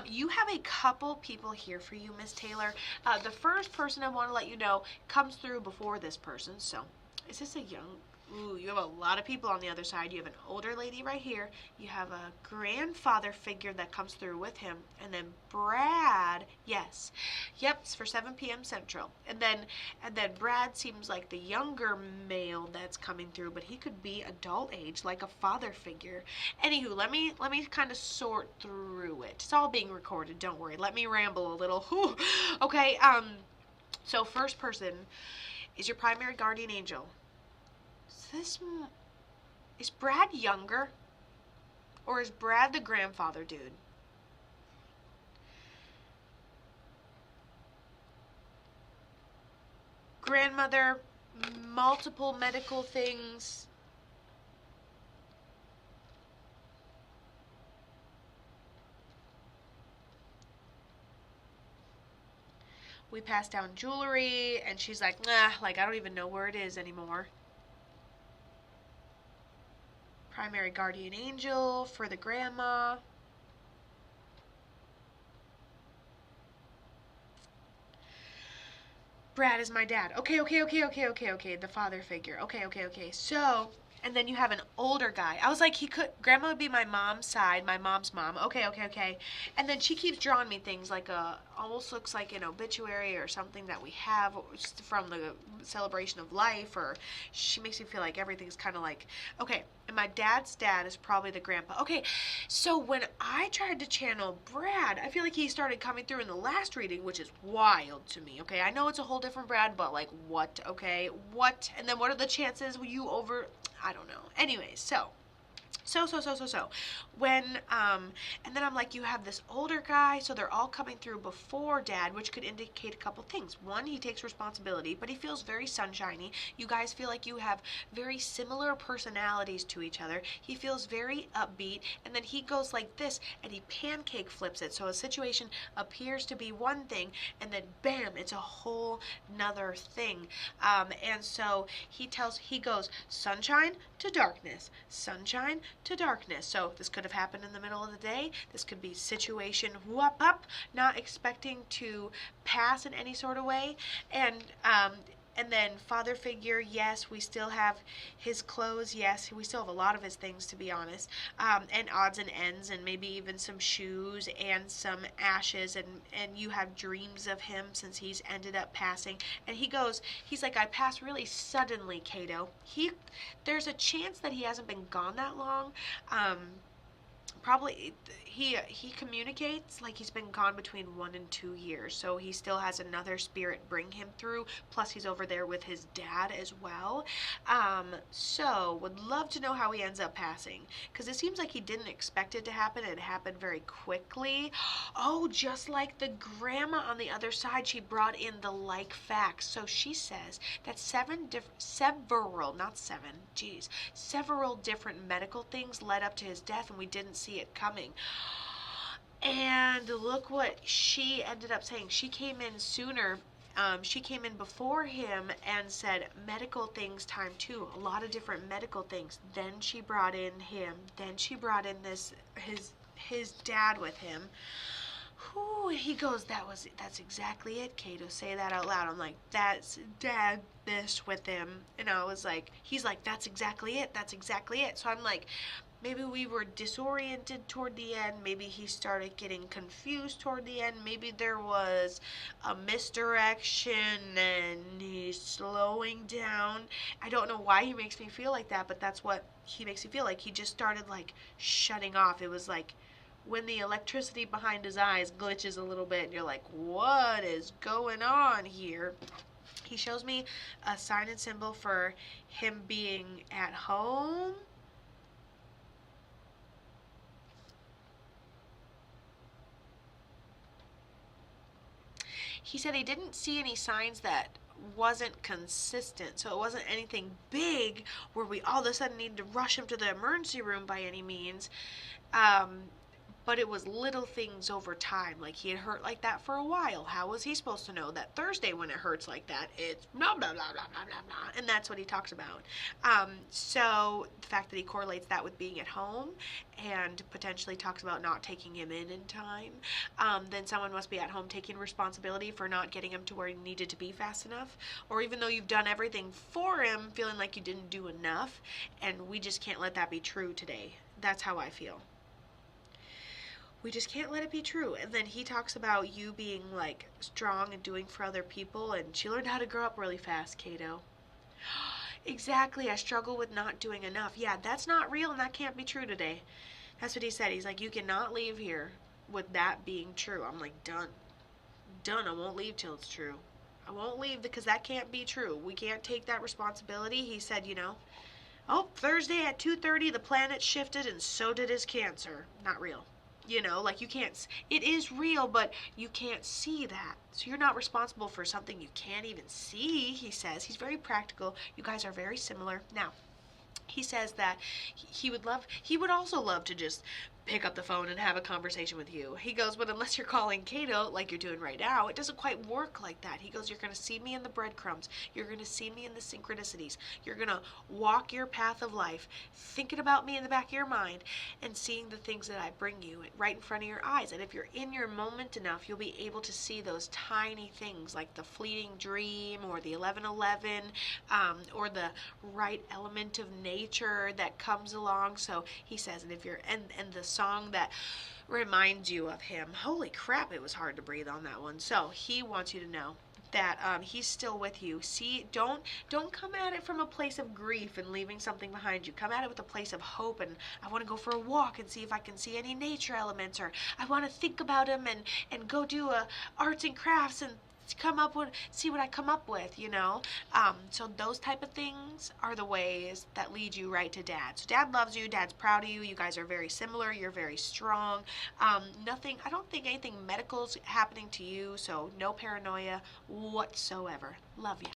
You have a couple people here for you, Miss Taylor. The first person I want to let you know comes through before this person. So, is this a young? Ooh, you have a lot of people on the other side. You have an older lady right here. You have a grandfather figure that comes through with him, and then Brad. Yes, yep, it's for 7 p.m. Central. And then Brad seems like the younger male that's coming through, but he could be adult age, like a father figure. Anywho, let me kind of sort through it. It's all being recorded. Don't worry. Let me ramble a little. Whew. Okay. So first person is your primary guardian angel. Is Brad younger, or is Brad the grandfather dude? Grandmother, multiple medical things. We pass down jewelry, and she's like, nah, like I don't even know where it is anymore. Primary guardian angel for the grandma. Brad is my dad. Okay. The father figure. Okay. So, and then you have an older guy. I was like, grandma would be my mom's side, my mom's mom. Okay. And then she keeps drawing me things like almost looks like an obituary or something that we have from the celebration of life, or she makes me feel like everything's kind of like, okay, and my dad's dad is probably the grandpa. Okay, so when I tried to channel Brad, I feel like he started coming through in the last reading, which is wild to me. Okay, I know it's a whole different Brad, but like, what? Okay, what? And then what are the chances you over? I don't know. Anyways, so when and then I'm like, you have this older guy, so they're all coming through before dad, which could indicate a couple things. One, he takes responsibility, but he feels very sunshiny. You guys feel like you have very similar personalities to each other. He feels very upbeat, and then he goes like this and he pancake flips it, so a situation appears to be one thing, and then bam, it's a whole nother thing. And so he goes sunshine to darkness, sunshine to darkness. So this could have happened in the middle of the day. This could be situation whoop up, not expecting to pass in any sort of way. And then father figure, yes, we still have his clothes, yes, we still have a lot of his things, to be honest, and odds and ends, and maybe even some shoes and some ashes, and you have dreams of him since he's ended up passing. And he's like, I passed really suddenly, Kato. There's a chance that he hasn't been gone that long. Probably he communicates like he's been gone between 1 and 2 years, so he still has another spirit bring him through, plus he's over there with his dad as well. So would love to know how he ends up passing, because it seems like he didn't expect it to happen. It happened very quickly. Oh, just like the grandma on the other side, she brought in the like facts. So she says that several different medical things led up to his death, and we didn't see it coming. And look what she ended up saying. She came in sooner. She came in before him and said medical things time two, a lot of different medical things. Then she brought in him. Then she brought in his dad with him. Whew, he goes, that's exactly it, Kato. Say that out loud. I'm like, that's dad this with him. And I was like, he's like, that's exactly it. So I'm like, maybe we were disoriented toward the end. Maybe he started getting confused toward the end. Maybe there was a misdirection and he's slowing down. I don't know why he makes me feel like that, but that's what he makes me feel like. He just started like shutting off. It was like when the electricity behind his eyes glitches a little bit and you're like, what is going on here? He shows me a sign and symbol for him being at home. He said he didn't see any signs that wasn't consistent, so it wasn't anything big where we all of a sudden need to rush him to the emergency room by any means. but it was little things over time. Like he had hurt like that for a while. How was he supposed to know that Thursday when it hurts like that, it's blah, blah, blah, blah, blah, blah, blah. And that's what he talks about. So the fact that he correlates that with being at home and potentially talks about not taking him in time, then someone must be at home taking responsibility for not getting him to where he needed to be fast enough. Or even though you've done everything for him, feeling like you didn't do enough. And we just can't let that be true today. That's how I feel. We just can't let it be true. And then he talks about you being like strong and doing for other people, and she learned how to grow up really fast, Kato. Exactly, I struggle with not doing enough. Yeah, that's not real and that can't be true today. That's what he said. He's like, you cannot leave here with that being true. I'm like, done. Done. I won't leave till it's true. I won't leave because that can't be true. We can't take that responsibility. He said, oh, Thursday at 2:30 the planet shifted and so did his cancer. Not real. Like you can't, it is real, but you can't see that. So you're not responsible for something you can't even see, he says. He's very practical. You guys are very similar. Now, he says that he would also love to just pick up the phone and have a conversation with you. He goes, but unless you're calling Kato like you're doing right now, it doesn't quite work like that. He goes, you're going to see me in the breadcrumbs. You're going to see me in the synchronicities. You're going to walk your path of life, thinking about me in the back of your mind and seeing the things that I bring you right in front of your eyes. And if you're in your moment enough, you'll be able to see those tiny things like the fleeting dream or the 1111 or the right element of nature that comes along. So he says, and if you're, and the song that reminds you of him. Holy crap, it was hard to breathe on that one. So he wants you to know that he's still with you. See, don't come at it from a place of grief and leaving something behind you. Come at it with a place of hope, and I want to go for a walk and see if I can see any nature elements, or I want to think about him and go do arts and crafts and come up with, see what I come up with. So those type of things are the ways that lead you right to dad. So dad loves you, dad's proud of you, you guys are very similar, you're very strong. I don't think anything medical's happening to you, so no paranoia whatsoever. Love you.